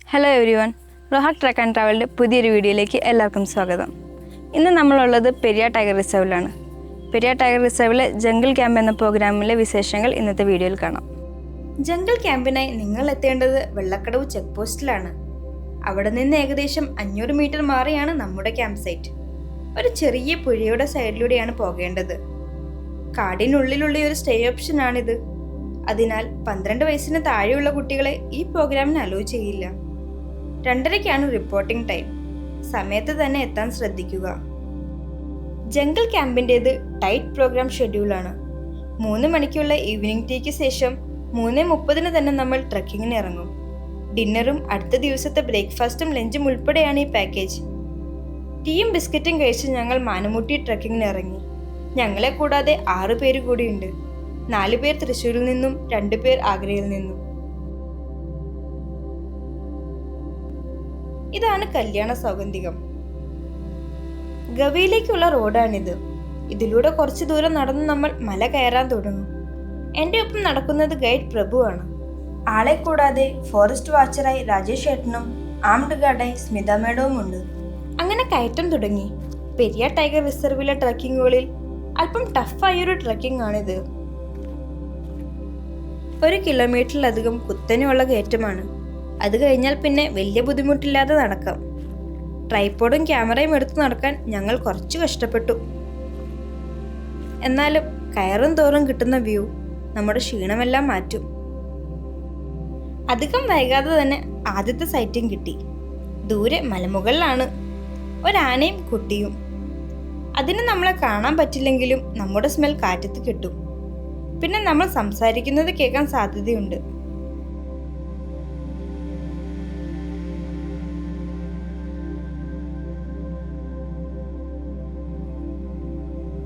Hello everyone, Rohak trek and ട്രാവലിൻ്റെ പുതിയൊരു വീഡിയോയിലേക്ക് എല്ലാവർക്കും സ്വാഗതം. ഇന്ന് നമ്മളുള്ളത് പെരിയാർ ടൈഗർ റിസർവിലാണ്. പെരിയാർ ടൈഗർ റിസർവിലെ ജംഗിൾ ക്യാമ്പ് എന്ന പ്രോഗ്രാമിലെ വിശേഷങ്ങൾ ഇന്നത്തെ വീഡിയോയിൽ കാണാം. ജംഗിൾ ക്യാമ്പിനായി നിങ്ങൾ എത്തേണ്ടത് വെള്ളക്കടവ് ചെക്ക് പോസ്റ്റിലാണ്. അവിടെ നിന്ന് ഏകദേശം 500 മീറ്റർ മാറിയാണ് നമ്മുടെ ക്യാമ്പ് സൈറ്റ്. ഒരു ചെറിയ പുഴയുടെ സൈഡിലൂടെയാണ് പോകേണ്ടത്. കാടിനുള്ളിലുള്ള ഒരു സ്റ്റേ ഓപ്ഷനാണിത്. അതിനാൽ 12 വയസ്സിന് താഴെയുള്ള കുട്ടികളെ ഈ പ്രോഗ്രാമിന് അലോ ചെയ്യില്ല. 2:30 റിപ്പോർട്ടിംഗ് ടൈം. സമയത്ത് തന്നെ എത്താൻ ശ്രദ്ധിക്കുക. ജംഗിൾ ക്യാമ്പിൻ്റേത് ടൈറ്റ് പ്രോഗ്രാം ഷെഡ്യൂളാണ്. 3 മണിക്കുള്ള ഈവനിങ് ടീക്ക് ശേഷം 3:30 തന്നെ നമ്മൾ ട്രക്കിങ്ങിന് ഇറങ്ങും. ഡിന്നറും അടുത്ത ദിവസത്തെ ബ്രേക്ക്ഫാസ്റ്റും ലഞ്ചും ഉൾപ്പെടെയാണ് ഈ പാക്കേജ്. ടീയും ബിസ്ക്കറ്റും കഴിച്ച് ഞങ്ങൾ മാനമുട്ടി ട്രക്കിങ്ങിന് ഇറങ്ങി. ഞങ്ങളെ കൂടാതെ 6 പേര് കൂടിയുണ്ട്. 4 പേർ തൃശ്ശൂരിൽ നിന്നും 2 പേർ ആഗ്രയിൽ നിന്നും. ഇതാണ് കല്യാണ സൗഗന്ധികം. ഗവിയിലേക്കുള്ള റോഡാണിത്. ഇതിലൂടെ കുറച്ചു ദൂരം നടന്ന് നമ്മൾ മല കയറാൻ തുടങ്ങും. എൻ്റെ ഒപ്പം നടക്കുന്നത് ഗൈഡ് പ്രഭു ആണ്. ആളെ കൂടാതെ ഫോറസ്റ്റ് വാച്ചറായി രാജേഷ് ഏട്ടനും ആംഡ് ഗാർഡായി സ്മിത മേഡവും ഉണ്ട്. അങ്ങനെ കയറ്റം തുടങ്ങി. പെരിയാർ ടൈഗർ റിസർവിലെ ട്രക്കിങ്ങുകളിൽ അല്പം ടഫായൊരു ട്രക്കിംഗ് ആണിത്. 1 കിലോമീറ്ററിലധികം കുത്തനെയുള്ള കയറ്റമാണ്. അത് കഴിഞ്ഞാൽ പിന്നെ വലിയ ബുദ്ധിമുട്ടില്ലാതെ നടക്കാം. ട്രൈപോഡും ക്യാമറയും എടുത്ത് നടക്കാൻ ഞങ്ങൾ കുറച്ച് കഷ്ടപ്പെട്ടു. എന്നാലും കയറും തോറും കിട്ടുന്ന വ്യൂ നമ്മുടെ ക്ഷീണമെല്ലാം മാറ്റും. അധികം വൈകാതെ തന്നെ ആദ്യത്തെ സൈറ്റിംഗ് കിട്ടി. ദൂരെ മലമുകളിലാണ് ഒരാനയും കുട്ടിയും. അതിന് നമ്മളെ കാണാൻ പറ്റില്ലെങ്കിലും നമ്മുടെ സ്മെൽ കാറ്റത്ത് കിട്ടും. പിന്നെ നമ്മൾ സംസാരിക്കുന്നത് കേൾക്കാൻ സാധ്യതയുണ്ട്.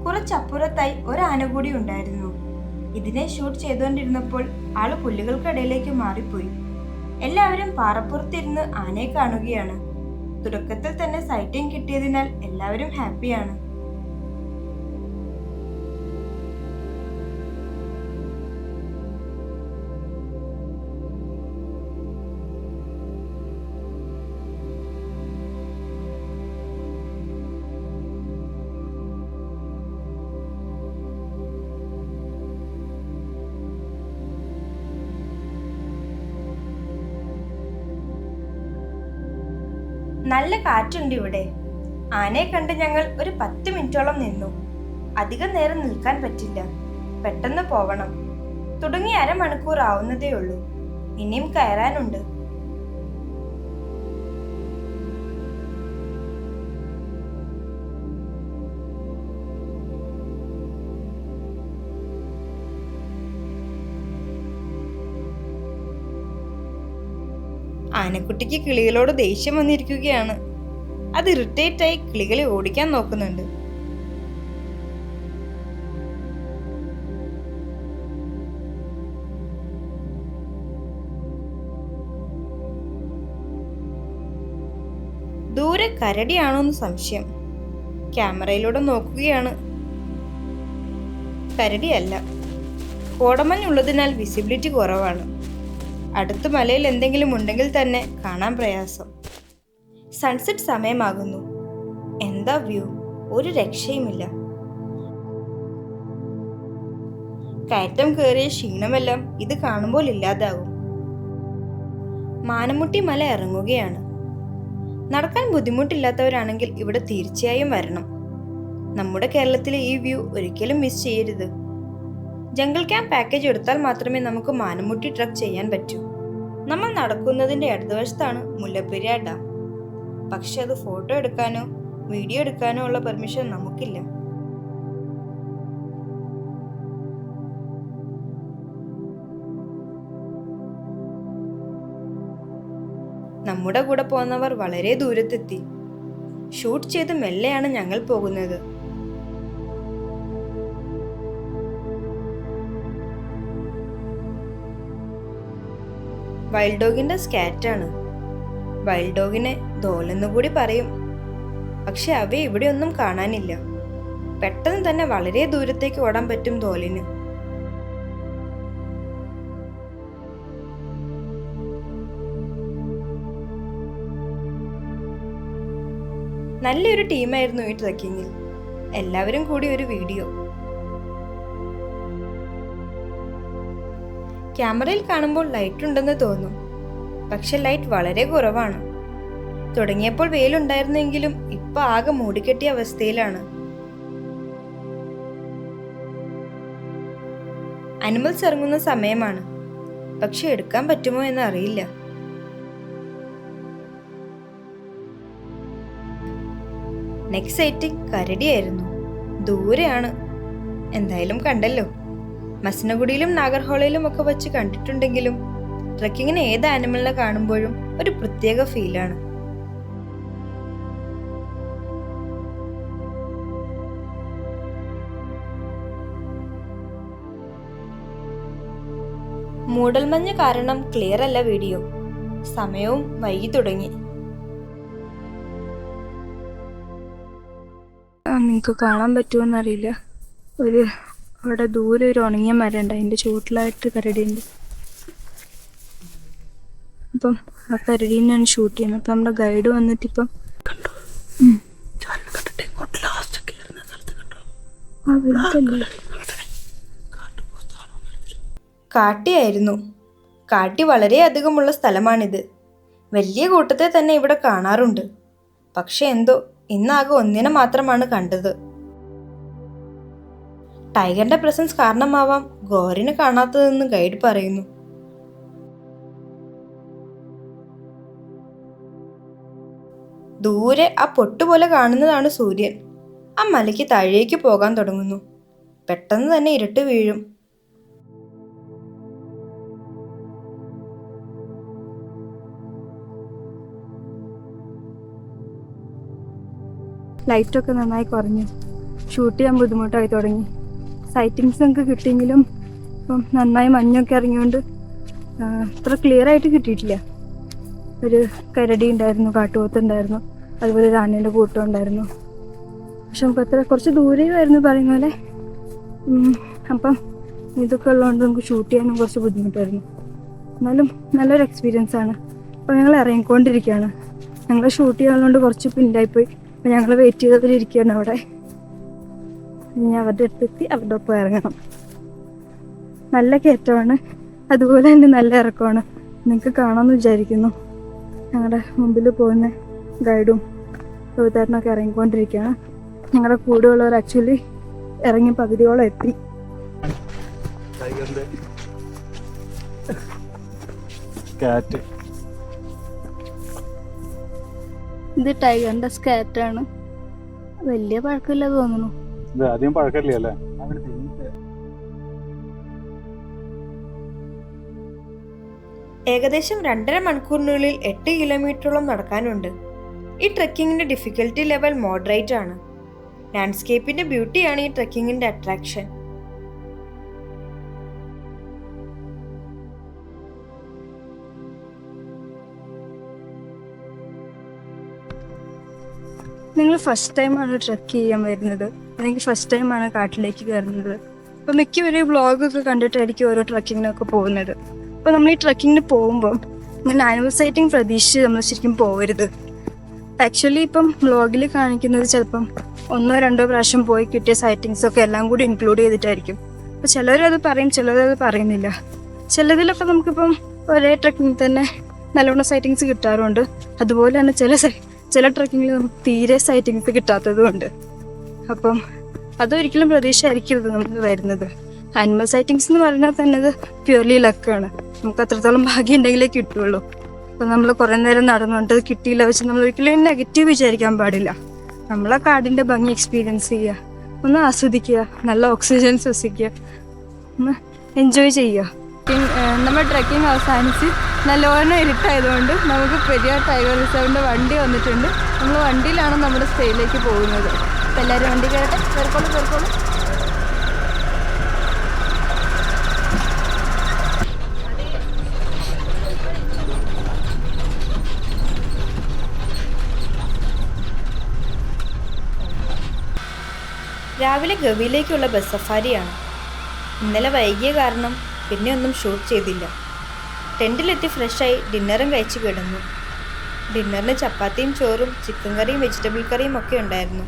കുറച്ചപ്പുറത്തായി ഒരാന കൂടി ഉണ്ടായിരുന്നു. ഇതിനെ ഷൂട്ട് ചെയ്തുകൊണ്ടിരുന്നപ്പോൾ ആള് പുല്ലുകൾക്കിടയിലേക്ക് മാറിപ്പോയി. എല്ലാവരും പാറപ്പുറത്തിരുന്ന് ആനയെ കാണുകയാണ്. തുടക്കത്തിൽ തന്നെ സൈറ്റിംഗ് കിട്ടിയതിനാൽ എല്ലാവരും ഹാപ്പിയാണ്. നല്ല കാറ്റുണ്ട് ഇവിടെ. ആനയെ കണ്ട് ഞങ്ങൾ ഒരു 10 മിനിറ്റോളം നിന്നു. അധികം നേരം നിൽക്കാൻ പറ്റില്ല. പെട്ടെന്ന് പോവണം. തുടങ്ങി 1/2 മണിക്കൂർ ആവുന്നതേ ഉള്ളൂ. ഇനിയും കയറാനുണ്ട്. ആനക്കുട്ടിക്ക് കിളികളോട് ദേഷ്യം വന്നിരിക്കുകയാണ്. അത് ഇറിറ്റേറ്റായി കിളികളെ ഓടിക്കാൻ നോക്കുന്നുണ്ട്. ദൂരെ കരടിയാണോന്ന് സംശയം. ക്യാമറയിലൂടെ നോക്കുകയാണ്. കരടിയല്ല. കോടമഞ്ഞുള്ളതിനാൽ വിസിബിലിറ്റി കുറവാണ്. അടുത്ത മലയിൽ എന്തെങ്കിലും ഉണ്ടെങ്കിൽ തന്നെ കാണാൻ പ്രയാസം. സൺസെറ്റ് സമയമാകുന്നു. എന്താ വ്യൂ! ഒരു രക്ഷയുമില്ല. കയറ്റം കയറിയ ക്ഷീണമെല്ലാം ഇത് കാണുമ്പോൾ ഇല്ലാതാകും. മാനമുട്ടി മല ഇറങ്ങുകയാണ്. നടക്കാൻ ബുദ്ധിമുട്ടില്ലാത്തവരാണെങ്കിൽ ഇവിടെ തീർച്ചയായും വരണം. നമ്മുടെ കേരളത്തിലെ ഈ വ്യൂ ഒരിക്കലും മിസ് ചെയ്യരുത്. ജംഗിൾ ക്യാമ്പ് പാക്കേജ് എടുത്താൽ മാത്രമേ നമുക്ക് മാനമുട്ടി ട്രക്ക് ചെയ്യാൻ പറ്റൂ. നമ്മൾ നടക്കുന്നതിൻ്റെ ഇടതുവശത്താണ് മുല്ലപ്പെരിയാർ ഡാം. പക്ഷെ അത് ഫോട്ടോ എടുക്കാനോ വീഡിയോ എടുക്കാനോ ഉള്ള പെർമിഷൻ നമുക്കില്ല. നമ്മുടെ കൂടെ പോകുന്നവർ വളരെ ദൂരത്തെത്തി. ഷൂട്ട് ചെയ്ത് മെല്ലെയാണ് ഞങ്ങൾ പോകുന്നത്. വൈൽഡ് ഡോഗിന്റെ സ്കാറ്റാണ്. വൈൽഡ് ഡോഗിനെ ധോലെന്നു കൂടി പറയും. പക്ഷെ അവയെ ഇവിടെ ഒന്നും കാണാനില്ല. പെട്ടെന്ന് തന്നെ വളരെ ദൂരത്തേക്ക് ഓടാൻ പറ്റും ധോലിന്. നല്ലൊരു ടീമായിരുന്നു ഈ ട്രക്കിങ്ങിൽ. എല്ലാവരും കൂടി ഒരു വീഡിയോ. ക്യാമറയിൽ കാണുമ്പോൾ ലൈറ്റ് ഉണ്ടെന്ന് തോന്നും, പക്ഷെ ലൈറ്റ് വളരെ കുറവാണ്. തുടങ്ങിയപ്പോൾ വെയിലുണ്ടായിരുന്നെങ്കിലും ഇപ്പൊ ആകെ മൂടിക്കെട്ടിയ അവസ്ഥയിലാണ്. അനിമൽസ് ഇറങ്ങുന്ന സമയമാണ്, പക്ഷെ എടുക്കാൻ പറ്റുമോ എന്ന് അറിയില്ല. നെക്സ്റ്റ് സൈറ്റിംഗ് കരടിയായിരുന്നു. ദൂരെയാണ്, എന്തായാലും കണ്ടല്ലോ. മസനഗുഡിയിലും നാഗർഹോളയിലും ഒക്കെ വച്ച് കണ്ടിട്ടുണ്ടെങ്കിലും ട്രക്കിങ്ങിന് ഏത് ആനിമലിനെ കാണുമ്പോഴും ഒരു പ്രത്യേക ഫീലാണ്. മൂടൽമഞ്ഞ് കാരണം ക്ലിയർ അല്ല വീഡിയോ. സമയവും വൈകി തുടങ്ങി. നിങ്ങൾക്ക് കാണാൻ പറ്റുമോന്നറിയില്ല, അവിടെ ദൂരെ ഒരു ഉണങ്ങിയ മരം ഉണ്ട്, അതിൻ്റെ ചുവട്ടിലായിട്ട് കരടിയുണ്ട്. അപ്പം ആ കരടീനെയാണ് ഷൂട്ട് ചെയ്യുന്നത്. അപ്പം നമ്മുടെ ഗൈഡ് വന്നിട്ട് ഇപ്പം കാട്ടിയായിരുന്നു. കാട്ടി വളരെ അധികമുള്ള സ്ഥലമാണിത്. വലിയ കൂട്ടത്തെ തന്നെ ഇവിടെ കാണാറുണ്ട്. പക്ഷെ എന്തോ ഇന്നാകെ ഒന്നിനെ മാത്രമാണ് കണ്ടത്. ടൈഗറിന്റെ പ്രസൻസ് കാരണമാവാം ഗോറിനെ കാണാത്തതെന്ന് ഗൈഡ് പറയുന്നു. ദൂരെ ആ പൊട്ടുപോലെ കാണുന്നതാണ് സൂര്യൻ. ആ മലയ്ക്ക് താഴേക്ക് പോകാൻ തുടങ്ങുന്നു. പെട്ടെന്ന് തന്നെ ഇരുട്ട് വീഴും. ലൈറ്റൊക്കെ നന്നായി കുറഞ്ഞു. ഷൂട്ട് ചെയ്യാൻ ബുദ്ധിമുട്ടായി തുടങ്ങി. സൈറ്റിങ്സ് നമുക്ക് കിട്ടിയെങ്കിലും ഇപ്പം നന്നായി മഞ്ഞൊക്കെ ഇറങ്ങിയോണ്ട് അത്ര ക്ലിയർ ആയിട്ട് കിട്ടിയിട്ടില്ല. ഒരു കരടി ഉണ്ടായിരുന്നു, കാട്ടുപോത്തുണ്ടായിരുന്നു, അതുപോലെ ഒരു ആനയുടെ കൂട്ടം ഉണ്ടായിരുന്നു. പക്ഷെ നമുക്ക് അത്ര കുറച്ച് ദൂരെയായിരുന്നു പറയുന്ന പോലെ. അപ്പം ഇതൊക്കെ ഉള്ളതുകൊണ്ട് നമുക്ക് ഷൂട്ട് ചെയ്യാനും കുറച്ച് ബുദ്ധിമുട്ടായിരുന്നു. എന്നാലും നല്ലൊരു എക്സ്പീരിയൻസ് ആണ്. അപ്പോൾ ഞങ്ങൾ ഇറങ്ങിക്കൊണ്ടിരിക്കുകയാണ്. ഞങ്ങൾ ഷൂട്ട് ചെയ്യാനുള്ളതുകൊണ്ട് കുറച്ച് പിന്നായിപ്പോയി. അപ്പം ഞങ്ങൾ വെയിറ്റ് ചെയ്തവരിയ്ക്കുകയാണ് അവിടെ. ഇനി അവരുടെ അടുത്തെത്തി അവരുടെ ഒപ്പം ഇറങ്ങണം. നല്ല കയറ്റമാണ്, അതുപോലെ തന്നെ നല്ല ഇറക്കമാണ്. നിങ്ങൾക്ക് കാണാമെന്ന് വിചാരിക്കുന്നു. ഞങ്ങളുടെ മുമ്പിൽ പോകുന്ന ഗൈഡും യുവതാരനൊക്കെ ഇറങ്ങിക്കൊണ്ടിരിക്കുകയാണ്. ഞങ്ങളുടെ കൂടെയുള്ളവർ ആക്ച്വലി ഇറങ്ങി പകുതിയോളം എത്തി. ഇത് ടൈഗറിന്റെ സ്കാറ്റാണ്. വലിയ പഴക്കമില്ല തോന്നുന്നു. അധികം പഴക്കല്ലേ? ഏകദേശം 2.5 മണിക്കൂറിനുള്ളിൽ 8 കിലോമീറ്ററോളം നടക്കാനുണ്ട്. ഈ ട്രെക്കിങ്ങിന്റെ ഡിഫിക്കൽട്ടി ലെവൽ മോഡറേറ്റ് ആണ്. ലാൻഡ്സ്കേപ്പിന്റെ ബ്യൂട്ടിയാണ് ഈ ട്രെക്കിങ്ങിന്റെ അട്രാക്ഷൻ. നിങ്ങൾ ഫസ്റ്റ് ടൈമാണ് ട്രെക്ക് ചെയ്യാൻ വരുന്നത്, അല്ലെങ്കിൽ ഫസ്റ്റ് ടൈമാണ് കാട്ടിലേക്ക് കയറുന്നത്. അപ്പോൾ മിക്കവരും വ്ളോഗൊക്കെ കണ്ടിട്ടായിരിക്കും ഓരോ ട്രക്കിങ്ങിനൊക്കെ പോകുന്നത്. അപ്പോൾ നമ്മൾ ഈ ട്രക്കിങ്ങിന് പോകുമ്പോൾ ഇങ്ങനെ ആനിമൽ സൈറ്റിംഗ് പ്രതീക്ഷിച്ച് നമ്മൾ ശരിക്കും പോകരുത്. ആക്ച്വലി ഇപ്പം വ്ളോഗിൽ കാണിക്കുന്നത് ചിലപ്പം 1-2 പ്രാവശ്യം പോയി കിട്ടിയ സൈറ്റിങ്സൊക്കെ എല്ലാം കൂടി ഇൻക്ലൂഡ് ചെയ്തിട്ടായിരിക്കും. അപ്പോൾ ചിലരത് പറയും, ചിലരത് പറയുന്നില്ല. ചിലതിലൊക്കെ നമുക്കിപ്പം ഒരേ ട്രക്കിങ്ങിൽ തന്നെ നല്ലോണം സൈറ്റിങ്സ് കിട്ടാറുണ്ട്. അതുപോലെ തന്നെ ചില ട്രക്കിങ്ങിൽ നമുക്ക് തീരെ സൈറ്റിങ്സ് കിട്ടാത്തതുമുണ്ട്. അപ്പം അതൊരിക്കലും പ്രതീക്ഷ ആയിരിക്കരുത് നമുക്ക് വരുന്നത്. ആനിമൽ സൈറ്റിങ്സ് എന്ന് പറഞ്ഞാൽ തന്നെ അത് പ്യൂർലി ലക്കാണ്. നമുക്ക് അത്രത്തോളം ഭാഗ്യം ഉണ്ടെങ്കിലേ കിട്ടുള്ളൂ. അപ്പം നമ്മൾ കുറേ നേരം നടന്നുകൊണ്ട് കിട്ടിയില്ല വെച്ച് നമ്മൾ ഒരിക്കലും നെഗറ്റീവ് വിചാരിക്കാൻ പാടില്ല. നമ്മളെ കാടിൻ്റെ ഭംഗി എക്സ്പീരിയൻസ് ചെയ്യുക, ഒന്ന് ആസ്വദിക്കുക, നല്ല ഓക്സിജൻ ശ്വസിക്കുക, ഒന്ന് എൻജോയ് ചെയ്യുക. നമ്മുടെ ട്രെക്കിംഗ് അവസാനിച്ച് നല്ലോണം ഇരുട്ടായതുകൊണ്ട് നമുക്ക് പെരിയാർ ടൈഗർ റിസർവിൻ്റെ വണ്ടി വന്നിട്ടുണ്ട്. നമ്മൾ വണ്ടിയിലാണ് നമ്മുടെ സ്റ്റേയിലേക്ക് പോകുന്നത്. അപ്പോൾ എല്ലാവരും വണ്ടി കയറട്ടെ. രാവിലെ ഗവിയിലേക്കുള്ള ബസ് സഫാരിയാണ്. ഇന്നലെ വൈകിയ കാരണം പിന്നെ ഒന്നും ഷൂട്ട് ചെയ്തില്ല. ടെൻറ്റിലെത്തി ഫ്രഷായി ഡിന്നറും കഴിച്ച് കിടന്നു. ഡിന്നറിന് ചപ്പാത്തിയും ചോറും ചിക്കൻ കറിയും വെജിറ്റബിൾ കറിയും ഒക്കെ ഉണ്ടായിരുന്നു.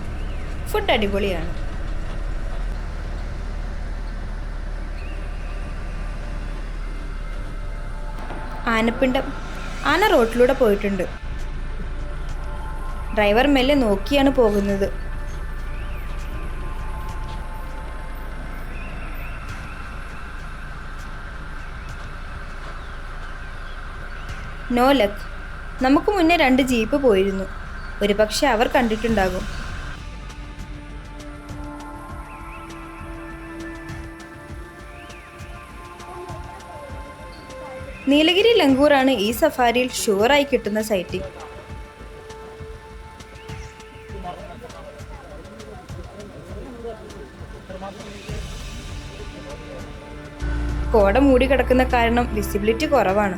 ഫുഡ് അടിപൊളിയാണ്. ആനപ്പിണ്ടം. ആന റോട്ടിലൂടെ പോയിട്ടുണ്ട്. ഡ്രൈവർ മെല്ലെ നോക്കിയാണ് പോകുന്നത്. No luck. നമുക്ക് മുന്നേ 2 ജീപ്പ് പോയിരുന്നു. ഒരു പക്ഷെ അവർ കണ്ടിട്ടുണ്ടാകും. നീലഗിരി ലങ്കൂറാണ് ഈ സഫാരിയിൽ ഷുവറായി കിട്ടുന്ന സൈറ്റിംഗ്. കോട മൂടി കിടക്കുന്ന കാരണം വിസിബിലിറ്റി കുറവാണ്.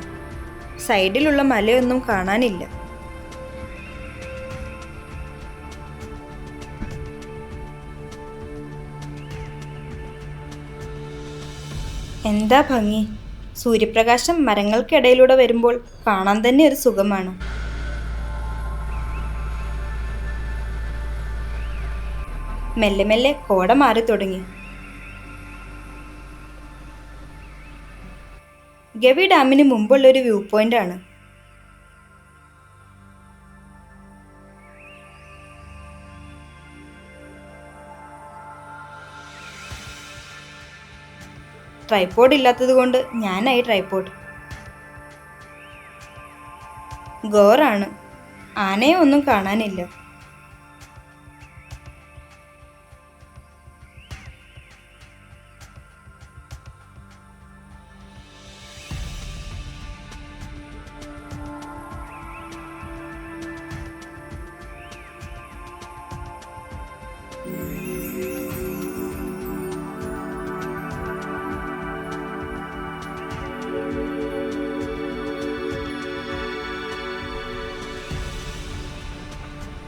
സൈഡിലുള്ള മലയൊന്നും കാണാനില്ല. എന്താ ഭംഗി! സൂര്യപ്രകാശം മരങ്ങൾക്കിടയിലൂടെ വരുമ്പോൾ കാണാൻ തന്നെ ഒരു സുഖമാണ്. മെല്ലെ മെല്ലെ കോട മാറി തുടങ്ങി. ഗവി ഡാമിന് മുമ്പുള്ളൊരു വ്യൂ പോയിന്റ് ആണ്. ട്രൈപോഡ് ഇല്ലാത്തത് കൊണ്ട് ഞാനായി ട്രൈപോഡ്. ഗോറാണ്. ആനയെ ഒന്നും കാണാനില്ല.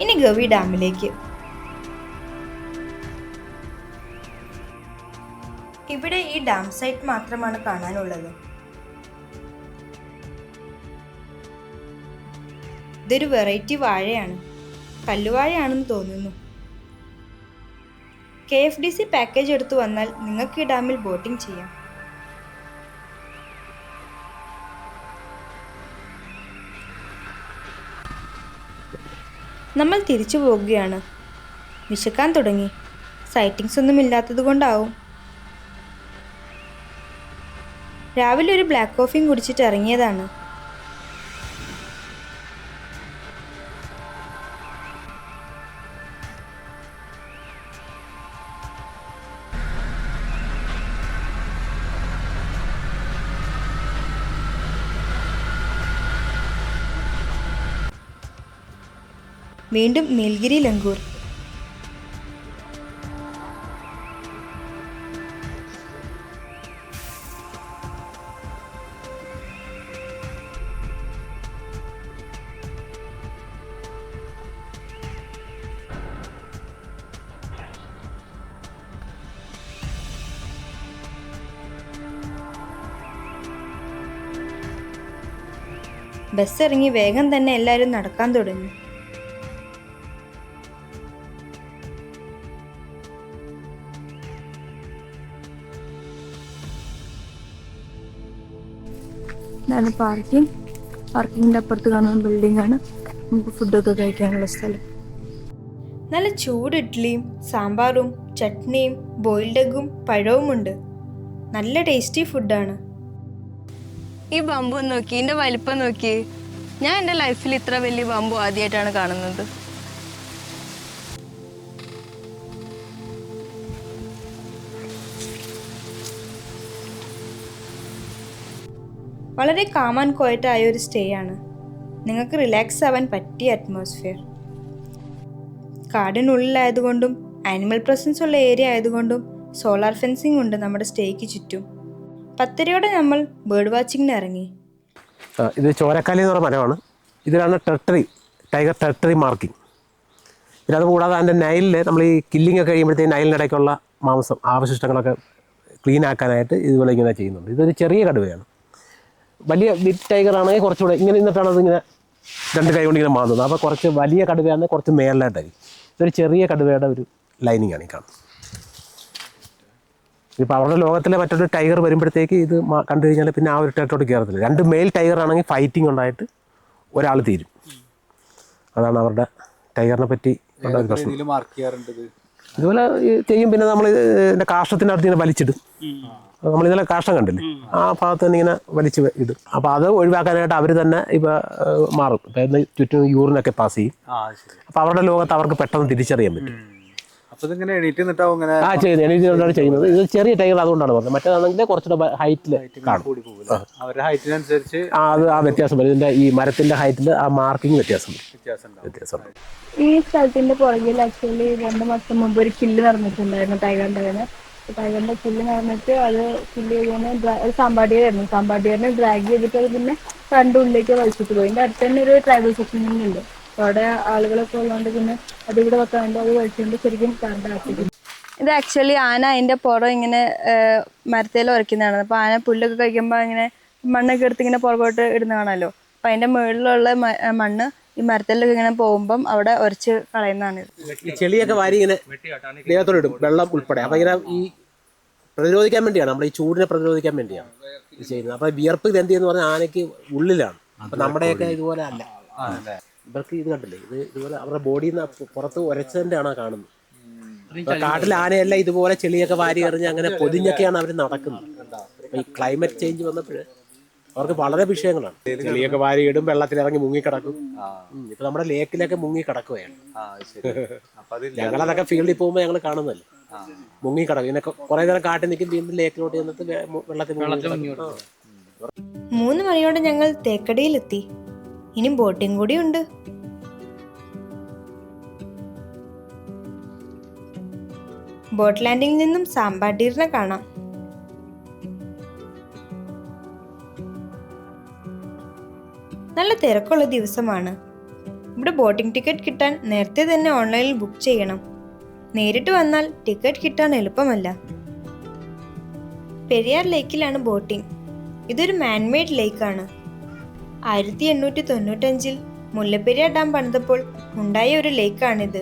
ഇനി ഗവി ഡാമിലേക്ക്. ഇവിടെ ഈ ഡാം സൈറ്റ് മാത്രമാണ് കാണാനുള്ളത്. ഇതൊരു വെറൈറ്റി വാഴയാണ്. കല്ലുവാഴയാണെന്ന് തോന്നുന്നു. KFDC പാക്കേജ് എടുത്തു വന്നാൽ നിങ്ങൾക്ക് ഈ ഡാമിൽ ബോട്ടിംഗ് ചെയ്യാം. നമ്മൾ തിരിച്ചു പോവുകയാണ്. വിശക്കാൻ തുടങ്ങി. സൈറ്റിങ്സ് ഒന്നും ഇല്ലാത്തത് കൊണ്ടാവും. രാവിലെ ഒരു ബ്ലാക്ക് കോഫിയും കുടിച്ചിട്ട് ഇറങ്ങിയതാണ്. വീണ്ടും നീലഗിരി ലങ്കൂർ. ബസ് ഇറങ്ങി വേഗം തന്നെ എല്ലാവരും നടക്കാൻ തുടങ്ങി. ഇതാണ് പാർക്കിങ്ങിൻ്റെ അപ്പുറത്ത് കാണുന്ന ബിൽഡിംഗ് ആണ്. നമുക്ക് ഫുഡൊക്കെ കഴിക്കാനുള്ള സ്ഥലം. നല്ല ചൂട് ഇഡ്ഡലിയും സാമ്പാറും ചട്നിയും ബോയിൽഡ് എഗ്ഗും പഴവുമുണ്ട്. നല്ല ടേസ്റ്റി ഫുഡാണ്. ഈ ബമ്പു നോക്കി, ഇതിൻ്റെ വലിപ്പം നോക്കി. ഞാൻ എൻ്റെ ലൈഫിൽ ഇത്ര വലിയ ബമ്പു ആദ്യമായിട്ടാണ് കാണുന്നത്. വളരെ കാം ആൻഡ് ക്വയറ്റ് ആയ ഒരു സ്റ്റേ ആണ്. നിങ്ങൾക്ക് റിലാക്സ് ആവാൻ പറ്റിയ അറ്റ്മോസ്ഫിയർ. കാടിനുള്ളിലായതുകൊണ്ടും ആനിമൽ പ്രസൻസ് ഉള്ള ഏരിയ ആയതുകൊണ്ടും സോളാർ ഫെൻസിങ് ഉണ്ട് നമ്മുടെ സ്റ്റേക്ക് ചുറ്റും. 10:30 നമ്മൾ ബേർഡ് വാച്ചിങ്ങിന് ഇറങ്ങി. ഇത് ചോരക്കാലി എന്ന് പറഞ്ഞ മരമാണ്. ഇതിലാണ് ടൈഗർ ടെറിട്ടറി മാർക്കിംഗ്. പിന്നെ അതുകൂടാതെ അതിൻ്റെ നൈലിൽ നമ്മൾ ഈ കില്ലിംഗ് ഒക്കെ കഴിയുമ്പോഴത്തേക്ക് നൈലിനിടയ്ക്കുള്ള മാംസം അവശിഷ്ടങ്ങളൊക്കെ ക്ലീൻ ആക്കാനായിട്ട് ഇതുപോലെ ഇങ്ങനെ ചെയ്യുന്നുണ്ട്. ഇതൊരു ചെറിയ കടുവയാണ്. വലിയ ബിഗ് ടൈഗർ ആണെങ്കിൽ കുറച്ചുകൂടെ ഇങ്ങനെ നിന്നിട്ടാണ് അതിങ്ങനെ രണ്ട് കൈ കൊണ്ട് ഇങ്ങനെ മാന്തുന്നത്. അപ്പോൾ കുറച്ച് വലിയ കടുവയാണ് കുറച്ച് മേളിലായിട്ടായിരിക്കും. ഇതൊരു ചെറിയ കടുവയുടെ ഒരു ലൈനിങ് ആണ് ഈ കാണുന്നത്. ഇപ്പോൾ അവരുടെ ലോകത്തിലെ മറ്റൊരു ടൈഗർ വരുമ്പോഴത്തേക്ക് ഇത് കണ്ടു കഴിഞ്ഞാൽ പിന്നെ ആ ഒരു ടെറിട്ടോറി കയറത്തില്ല. രണ്ട് മെയിൽ ടൈഗർ ആണെങ്കിൽ ഫൈറ്റിംഗ് ഉണ്ടായിട്ട് ഒരാൾ തീരും. അതാണ് അവരുടെ ടൈഗറിനെ പറ്റി ഉള്ള ഒരു പ്രശ്നം. ഇതുപോലെ ചെയ്യും. പിന്നെ നമ്മൾ ഇതിൻ്റെ കാഷ്ടത്തിൻ്റെ അടുത്ത് ഇങ്ങനെ വലിച്ചിടും. നമ്മളിന്നലെ കാഷ്ടം കണ്ടില്ലേ, ആ ഭാഗത്ത് തന്നെ ഇങ്ങനെ വലിച്ച് ഇടും. അപ്പോൾ അത് ഒഴിവാക്കാനായിട്ട് അവർ തന്നെ ഇപ്പോൾ മാറും. ഇപ്പം ചുറ്റും യൂറിനൊക്കെ പാസ് ചെയ്യും. അപ്പോൾ അവരുടെ ലോകത്ത് അവർക്ക് പെട്ടെന്ന് തിരിച്ചറിയാൻ പറ്റും. എണീറ്റ് ചെയ്യുന്നത്. ഇത് ചെറിയ ടൈഗർ അതുകൊണ്ടാണ് പറഞ്ഞത്. മറ്റേതാണെങ്കിൽ കുറച്ചുകൂടെ ഹൈറ്റിൽ കാണും. അത് ആ വ്യത്യാസം വരും. ഇതിൻ്റെ ഈ മരത്തിൻ്റെ ഹൈറ്റിൽ ആ മാർക്കിങ് വ്യത്യാസം. ഈ സ്ഥലത്തിന്റെ പുറകിൽ ആക്ച്വലി 2 മാസം മുമ്പ് ഒരു കില്ല് നടന്നിട്ടുണ്ടായിരുന്നു ടൈഗറിന്റെ കില്ല് നടന്നിട്ട് അത് കില്ല് ചെയ്യുന്ന സാമ്പാടിയായിരുന്നു. സാമ്പാടിയറിനെ ഡ്രാഗ് ചെയ്തിട്ട് അത് പിന്നെ ഉള്ളിലേക്ക് വലിച്ചിട്ട് പോയി. ഇതിന്റെ അടുത്ത് തന്നെ ഒരു ട്രൈബൽ സെറ്റിൽമെന്റ് ഉണ്ട്. അവിടെ ആളുകളൊക്കെ ഉള്ളതുകൊണ്ട് പിന്നെ അതിവിടെ വെക്കാണ്ട് അത് വലിച്ചുകൊണ്ട് ശരിക്കും കണ്ടാക്കി. ഇത് ആക്ച്വലി ആന അതിന്റെ പുറം ഇങ്ങനെ മരത്തേൽ ഉരയ്ക്കുന്നതാണ്. അപ്പോൾ ആന പുല്ലൊക്കെ കഴിക്കുമ്പോൾ ഇങ്ങനെ മണ്ണൊക്കെ എടുത്ത് ഇങ്ങനെ പുറകോട്ട് ഇടുന്ന കാണാമല്ലോ. അപ്പം അതിന്റെ മുകളിലുള്ള മണ്ണ് ഈ മരത്തിലൊക്കെ ഇങ്ങനെ പോകുമ്പം അവിടെ ഉരച്ച് കളയുന്നതാണ്. ഈ ചെളിയൊക്കെ വാരി ഇങ്ങനെ ദേഹത്തോടെ ഇടും, വെള്ളം ഉൾപ്പെടെ. അപ്പം ഇങ്ങനെ ഈ പ്രതിരോധിക്കാൻ വേണ്ടിയാണ്, നമ്മൾ ഈ ചൂടിനെ പ്രതിരോധിക്കാൻ വേണ്ടിയാണ് ഇത് ചെയ്യുന്നത്. അപ്പം വിയർപ്പ് ഗ്രന്ഥി എന്ന് പറഞ്ഞാൽ ആനയ്ക്ക് ഉള്ളിലാണ്. അപ്പം നമ്മുടെയൊക്കെ ഇതുപോലെ അല്ല. ഇവർക്ക് ഇത് കണ്ടില്ലേ, ഇത് ഇതുപോലെ അവരുടെ ബോഡിയിൽ നിന്ന് പുറത്ത് ഉരച്ചതിൻ്റെ ആണ് കാണുന്നത്. കാട്ടിൽ ആനയെല്ലാം ഇതുപോലെ ചെളിയൊക്കെ വാരി എറിഞ്ഞ് അങ്ങനെ പൊതിഞ്ഞൊക്കെയാണ് അവർ നടക്കുന്നത്. അപ്പം ഈ ക്ലൈമറ്റ് ചേഞ്ച് വന്നപ്പോൾ അവർക്ക് വളരെ വിഷയങ്ങളാണ്. ചെളിയൊക്കെ വാരിയിടും, വെള്ളത്തിലിറങ്ങി മുങ്ങിക്കിടക്കും. ഇപ്പൊ നമ്മുടെ ലേക്കിലൊക്കെ മുങ്ങി കിടക്കുകയാണ്. ഞങ്ങളതൊക്കെ ഫീൽഡിൽ പോകുമ്പോൾ ഞങ്ങൾ കാണുന്നല്ലേ, മുങ്ങിക്കിടക്കും. ഇങ്ങനെ കുറെ നേരം കാട്ടിൽ നിൽക്കും, വീണ്ടും ലേക്കിലോട്ട് ചെന്നിട്ട് വെള്ളത്തിൽ 3 മണിയോടെ ഞങ്ങൾ തേക്കടിയിലെത്തി. ഇനി ബോട്ടിംഗ് കൂടി ഉണ്ട്. ബോട്ട് ലാൻഡിങ്ങിൽ നിന്നും സാമ്പാടീറിനെ കാണാം. നല്ല തിരക്കുള്ള ദിവസമാണ്. ഇവിടെ ബോട്ടിംഗ് ടിക്കറ്റ് കിട്ടാൻ നേരത്തെ തന്നെ ഓൺലൈനിൽ ബുക്ക് ചെയ്യണം. നേരിട്ട് വന്നാൽ ടിക്കറ്റ് കിട്ടാൻ എളുപ്പമല്ല. പെരിയാർ ലേക്കിലാണ് ബോട്ടിംഗ്. ഇതൊരു മാൻമെയ്ഡ് ലേക്കാണ്. 1895 മുല്ലപ്പെരിയാർ ഡാം പണിതപ്പോൾ ഉണ്ടായ ഒരു ലേക്കാണിത്.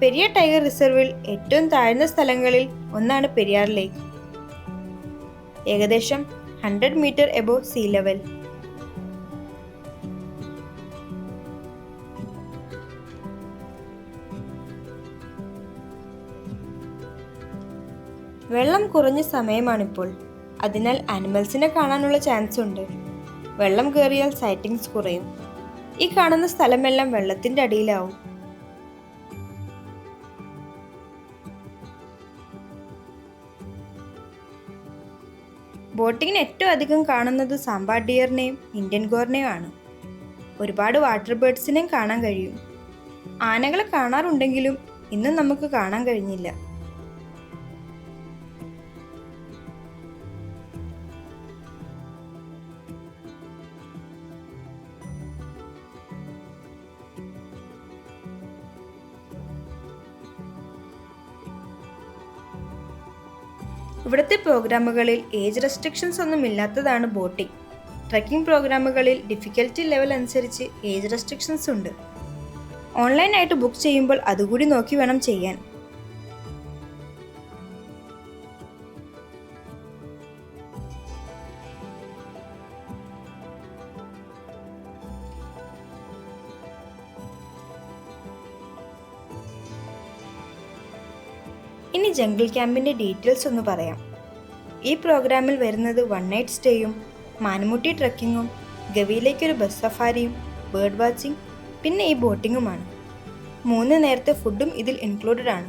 പെരിയാർ ടൈഗർ റിസർവിൽ ഏറ്റവും താഴ്ന്ന സ്ഥലങ്ങളിൽ ഒന്നാണ് പെരിയാർ ലേക്ക്. ഏകദേശം 100 മീറ്റർ എബോവ് സീ ലെവൽ. വെള്ളം കുറഞ്ഞ സമയമാണിപ്പോൾ. അതിനാൽ ആനിമൽസിനെ കാണാനുള്ള ചാൻസ് ഉണ്ട്. വെള്ളം കയറിയാൽ സൈറ്റിങ്സ് കുറയും. ഈ കാണുന്ന സ്ഥലമെല്ലാം വെള്ളത്തിന്റെ അടിയിലാവും. ബോട്ടിങ്ങിന് ഏറ്റവും അധികം കാണുന്നത് സാമ്പാഡിയറിനെയും ഇന്ത്യൻ ഗോറിനെയും ആണ്. ഒരുപാട് വാട്ടർ ബേർഡ്സിനെയും കാണാൻ കഴിയും. ആനകളെ കാണാറുണ്ടെങ്കിലും ഇന്നും നമുക്ക് കാണാൻ കഴിഞ്ഞില്ല. ഇവിടുത്തെ പ്രോഗ്രാമുകളിൽ ഏജ് റെസ്ട്രിക്ഷൻസ് ഒന്നും ഇല്ലാത്തതാണ് ബോട്ടിംഗ്. ട്രക്കിംഗ് പ്രോഗ്രാമുകളിൽ ഡിഫിക്കൽറ്റി ലെവൽ അനുസരിച്ച് ഏജ് റെസ്ട്രിക്ഷൻസ് ഉണ്ട്. ഓൺലൈനായിട്ട് ബുക്ക് ചെയ്യുമ്പോൾ അതുകൂടി നോക്കി വേണം ചെയ്യാൻ. ഇനി ജംഗിൾ ക്യാമ്പിൻ്റെ ഡീറ്റെയിൽസ് ഒന്ന് പറയാം. ഈ പ്രോഗ്രാമിൽ വരുന്നത് 1 നൈറ്റ് സ്റ്റേയും മാനുമുട്ടി ട്രക്കിങ്ങും ഗവിയിലേക്കൊരു ബസ് സഫാരിയും ബേർഡ് വാച്ചിങ് പിന്നെ ഈ ബോട്ടിങ്ങുമാണ്. 3 നേരത്തെ ഫുഡും ഇതിൽ ഇൻക്ലൂഡഡ് ആണ്.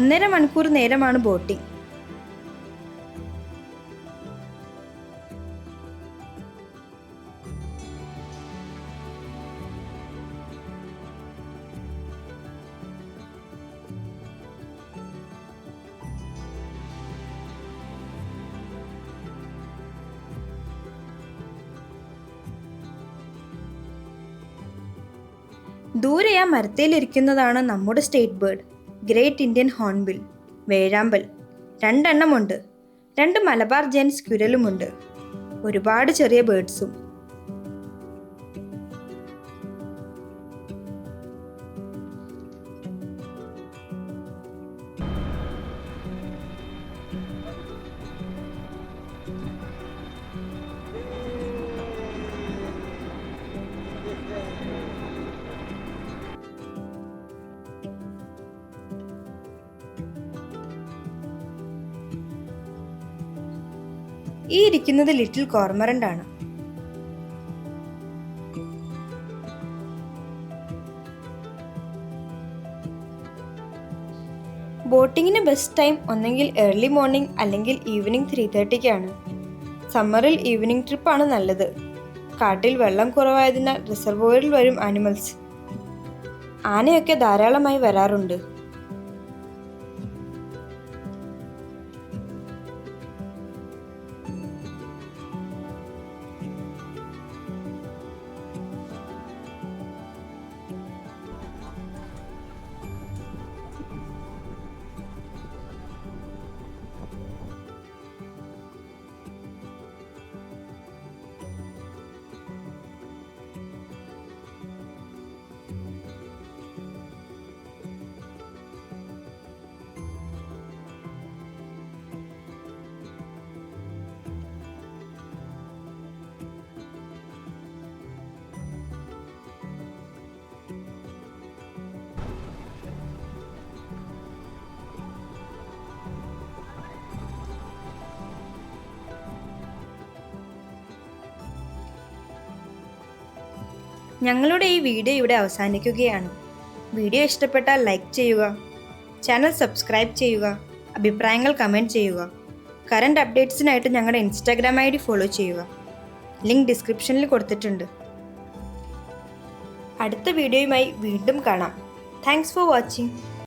1.5 മണിക്കൂർ നേരമാണ് ബോട്ടിംഗ്. ദൂരെ ആ മരത്തേലിരിക്കുന്നതാണ് നമ്മുടെ state bird, great Indian hornbill വേഴാമ്പൽ. 2 എണ്ണമുണ്ട്. 2 മലബാർ ജെയിൻ സ്ക്വിരലുമുണ്ട്. ഒരുപാട് ചെറിയ ബേർഡ്സും. ഈ ഇരിക്കുന്നത് ലിറ്റിൽ കോർമറന്റ് ആണ്. ബോട്ടിങ്ങിന് ബെസ്റ്റ് ടൈം ഒന്നെങ്കിൽ ഏർലി മോർണിംഗ് അല്ലെങ്കിൽ ഈവനിങ് 3:30-ക്കാണ്. സമ്മറിൽ ഈവനിങ് ട്രിപ്പാണ് നല്ലത്. കാട്ടിൽ വെള്ളം കുറവായതിനാൽ റിസർവോയറിൽ വരും ആനിമൽസ്. ആനയൊക്കെ ധാരാളമായി വരാറുണ്ട്. ഞങ്ങളുടെ ഈ വീഡിയോ ഇവിടെ അവസാനിക്കുകയാണ്. വീഡിയോ ഇഷ്ടപ്പെട്ടാൽ ലൈക്ക് ചെയ്യുക, ചാനൽ സബ്സ്ക്രൈബ് ചെയ്യുക, അഭിപ്രായങ്ങൾ കമൻറ്റ് ചെയ്യുക. കറണ്ട് അപ്ഡേറ്റ്സിനായിട്ട് ഞങ്ങളുടെ ഇൻസ്റ്റാഗ്രാം ID ഫോളോ ചെയ്യുക. ലിങ്ക് ഡിസ്ക്രിപ്ഷനിൽ കൊടുത്തിട്ടുണ്ട്. അടുത്ത വീഡിയോയുമായി വീണ്ടും കാണാം. Thanks for watching.